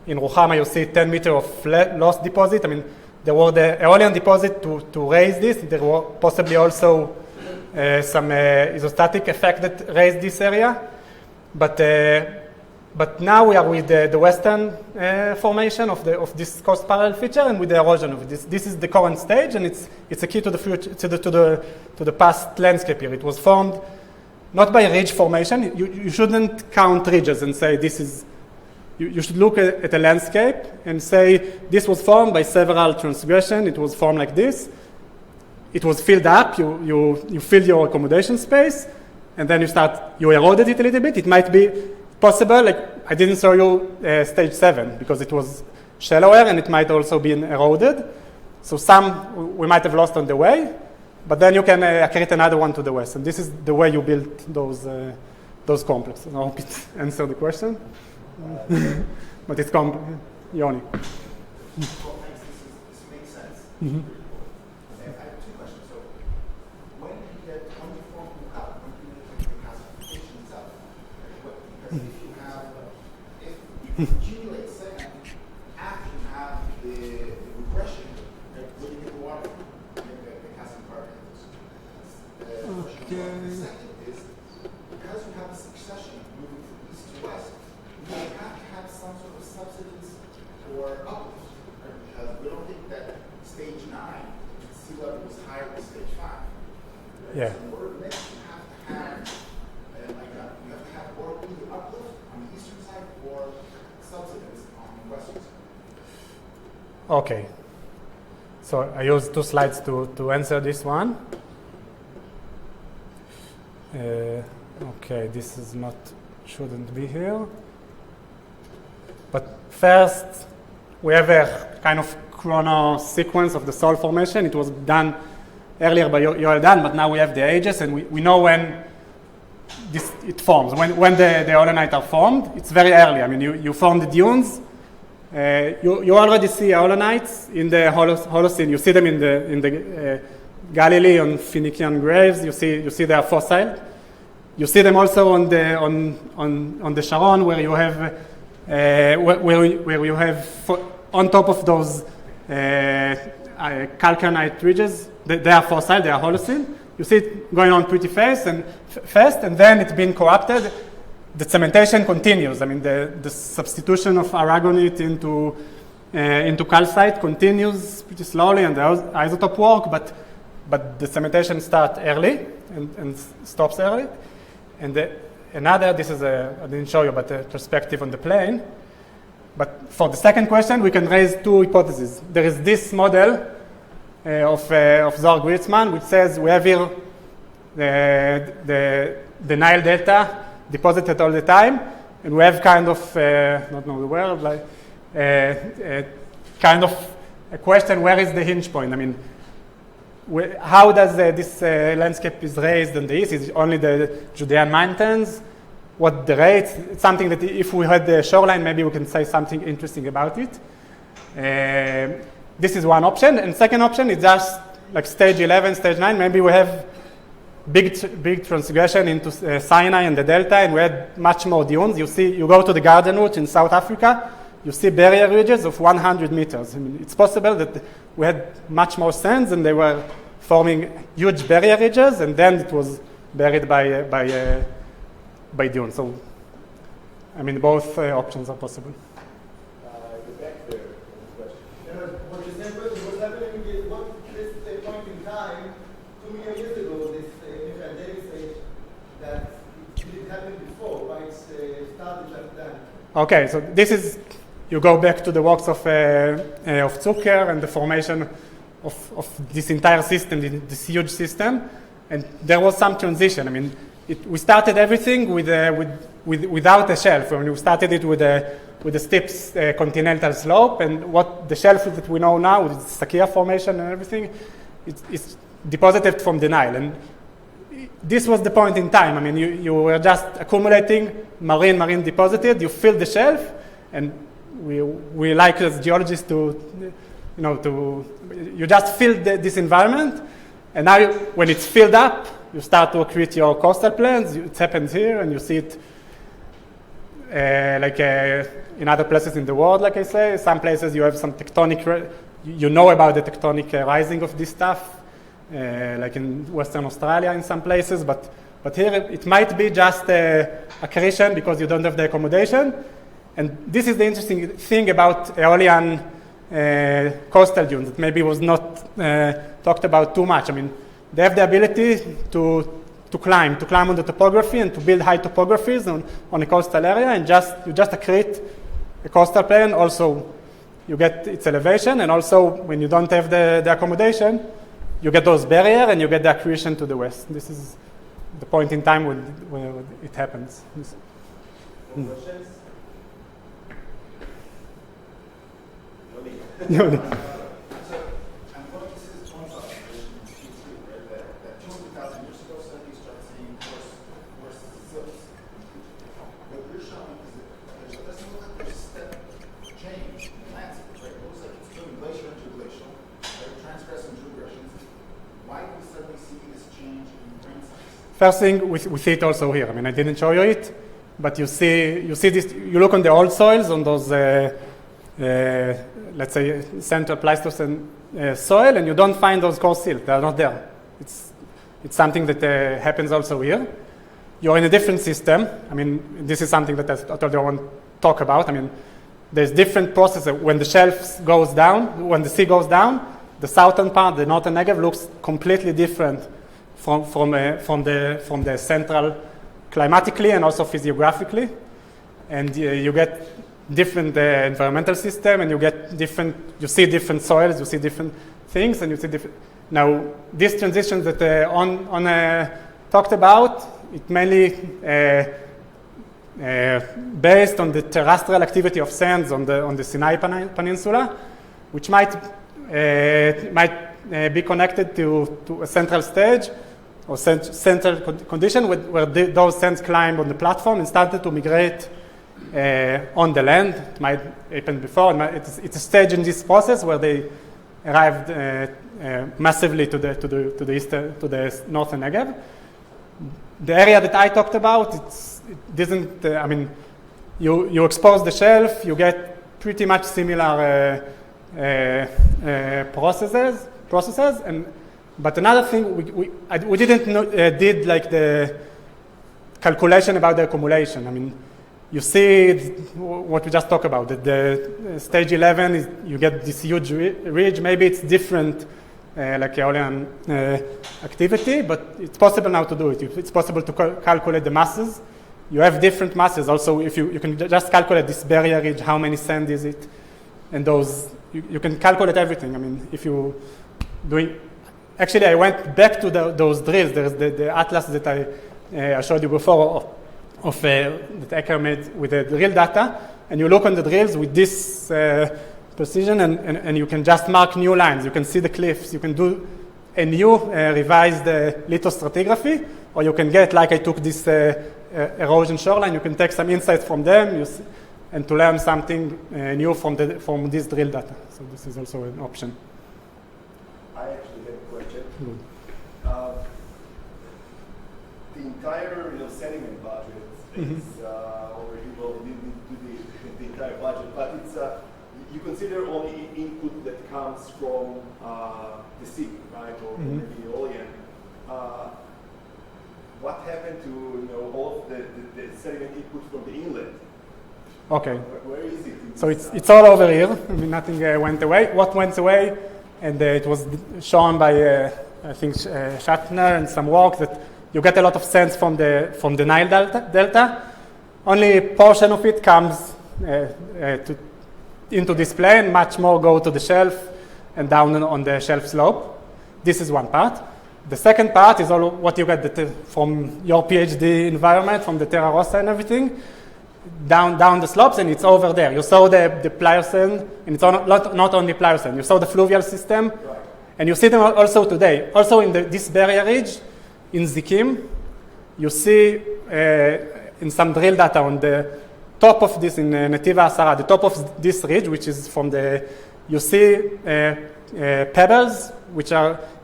in Ruhama you see 10 meters of lost deposit. I mean, there were the aeolian deposit to raise this. There were possibly also some isostatic effect that raised this area. But now we are with the western formation of this coast parallel feature and with the erosion of this. This is the current stage, and it's a key to the future, to the past landscape here. It was formed not by ridge formation. You shouldn't count ridges and say this is. You should look at a landscape and say this was formed by several transgression. It was formed like this. It was filled up. You filled your accommodation space, and then you eroded it a little bit. It might be possible, like I didn't show you stage 7 because it was shallower and it might also be eroded. So some we might have lost on the way, but then you can create another one to the west. And this is the way you build those complexes. I hope it answered the question. But it's complex. Yoni. Well, thanks. This makes sense. Mm-hmm. I have two questions. So, when you form Kuka, when you make the classification itself, because if you accumulate sand after you have the regression, when you get the water, you get the calcium carbonate. The second is, because you have a succession moving from east to west, you have to have some sort of subsidence or uplift, right? Because we don't think that stage 9 sea level was higher than stage 5. Right? Yeah. So in order to make it, you have to have you have to have or either uplift on the eastern side or subsidence on the western side. Okay. So I used 2 slides to answer this one. Okay, this is not, shouldn't be here. But first, we have a kind of chrono sequence of the soil formation. It was done earlier by Yoel Dan, but now we have the ages, and we know when it forms, when the oolenites are formed. It's very early. I mean, you form the dunes. You already see oolenites in the Holocene. You see them in the Galilee on Phoenician graves. You see they are fossil. You see them also on the Sharon, where you have where you have on top of those calcanite ridges. They are fossil. They are Holocene. You see it going on pretty fast, and then it's been corrupted. The cementation continues. I mean, the substitution of aragonite into calcite continues pretty slowly, and the isotope work, but the cementation starts early and stops early. And this is I didn't show you, but a perspective on the plane. But for the second question, we can raise two hypotheses. There is this model of Zohar Gritzman, which says we have here the Nile Delta deposited all the time, and we have kind of, not know the word, like kind of a question, where is the hinge point? I mean, how does this landscape is raised in the east? Is it only the Judean mountains? What the rates? It's something that if we had the shoreline, maybe we can say something interesting about it. This is one option, and second option is just like stage 11, stage 9. Maybe we have big transgression into Sinai and the Delta, and we had much more dunes. You go to the Garden Route in South Africa, you see barrier ridges of 100 meters. I mean, it's possible that we had much more sands, and they were forming huge barrier ridges, and then it was buried by dunes. So, I mean, both options are possible. Back there, what you said was what's happening is this point in time, 2 million years ago, this David said that it didn't happen before, why it's started like that. Okay, so this is, you go back to the works of Zucker and the formation of this entire system, this huge system, and there was some transition. I mean, we started everything without a shelf. I mean, we started it with a steep continental slope, and what the shelf that we know now, with the Sakia formation and everything, it's deposited from the Nile. And this was the point in time. I mean, you were just accumulating marine deposited. You fill the shelf, and we like as geologists you just fill this environment, and now when it's filled up, you start to create your coastal plains. It happens here, and you see it in other places in the world, like I say. Some places you have some tectonic, you know about the tectonic rising of this stuff, like in Western Australia in some places, but here it might be just accretion because you don't have the accommodation. And this is the interesting thing about Aeolian coastal dunes that maybe was not talked about too much. I mean, they have the ability to climb on the topography and to build high topographies on a coastal area, and you just accrete a coastal plain. Also, you get its elevation, and also when you don't have the accommodation, you get those barriers and you get the accretion to the west. This is the point in time when it happens. Questions? Yoni. So, and what this is point of right? That 200,000 years ago, suddenly you start seeing worse silts. What you're showing is that it doesn't look like there's a step change in the landscape, right? It looks like it's going glacier into glacial, right? Transgressing regressions. Why do we suddenly see this change in grain size? First thing, we see it also here. I mean, I didn't show you it, but you see this. You look on the old soils, on those, let's say, central Pleistocene soil, and you don't find those core silts. They are not there. It's something that happens also here. You're in a different system. I mean, this is something that I told you I want to talk about. I mean, there's different processes. When the shelf goes down, when the sea goes down, the southern part, the northern Negev, looks completely different from the central climatically and also physiographically. And you get different environmental system, and you see different soils, you see different things, and you see different. Now, these transitions that talked about, it mainly based on the terrestrial activity of sands on the Sinai Peninsula, which might be connected to a central stage or central condition where those sands climbed on the platform and started to migrate on the land. It might happen before. It's a stage in this process where they arrived massively to the northern Negev. The area that I talked about, it doesn't. I mean, you expose the shelf, you get pretty much similar processes, but another thing we didn't did like the calculation about the accumulation. I mean, you see what we just talked about. The stage 11 is you get this huge ridge. Maybe it's different, like Aeolian activity, but it's possible now to do it. It's possible to calculate the masses. You have different masses. Also, if you can just calculate this barrier ridge, how many sand is it, and those you can calculate everything. I mean, if you doing. Actually, I went back to those drills. There's the atlas that I showed you before of that Ecker made with the drill data, and you look on the drills with this precision, and you can just mark new lines. You can see the cliffs. You can do a new revised lithostratigraphy, or you can get, like I took this erosion shoreline, you can take some insights from them and to learn something new from this drill data. So this is also an option. I actually have a question. Good. The entire sediment budget is over here. Well, we didn't do the entire budget, but it's you consider only input that comes from the sea, right, or maybe Aeolian. What happened to all of the sediment input from the inlet? Okay. Where is it? So it's all over here. I mean, nothing went away. What went away, and it was shown by I think Shatner and some work, that you get a lot of sands from the Nile Delta. Only a portion of it comes into this plane. Much more go to the shelf and down on the shelf slope. This is one part. The second part is all what you get from your PhD environment, from the Terra Rossa and everything, down the slopes, and it's over there. You saw the Pliocene, and it's not only Pliocene. You saw the fluvial system, right. And you see them also today. Also in this barrier ridge, in Zikim, you see in some drill data on the top of this, in Netiva Asara, the top of this ridge, which is you see pebbles, which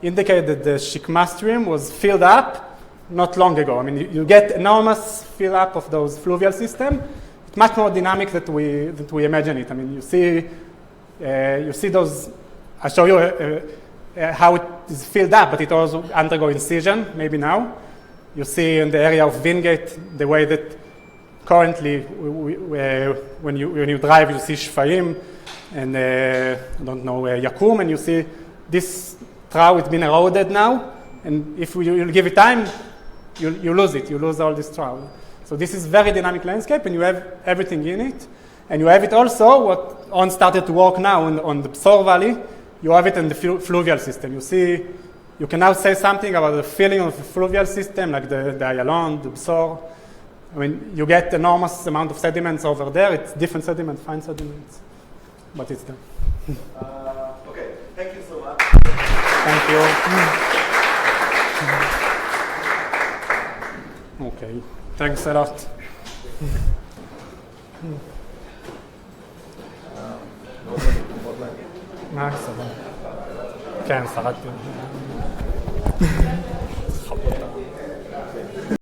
indicate that the Shikma stream was filled up not long ago. I mean, you get enormous fill up of those fluvial system. It's much more dynamic than we imagine it. I mean, you see those. I'll show you how it is filled up, but it also undergo incision. Maybe now you see in the area of Vingate the way that currently when you drive, you see Shfaim and Yakum, and you see this trough has been eroded now, and if you give it time, you lose it. You lose all this trough. So this is very dynamic landscape, and you have everything in it. And you have it also, what On started to work now on the Psor Valley, you have it in the fluvial system. You can now say something about the filling of the fluvial system, like the Ayalon, the Psor. I mean, you get enormous amount of sediments over there. It's different sediments, fine sediments, but it's there. Okay, thank you so much. Thank you. Okay, thanks a lot. מה, סבבה. כן, שרדתי.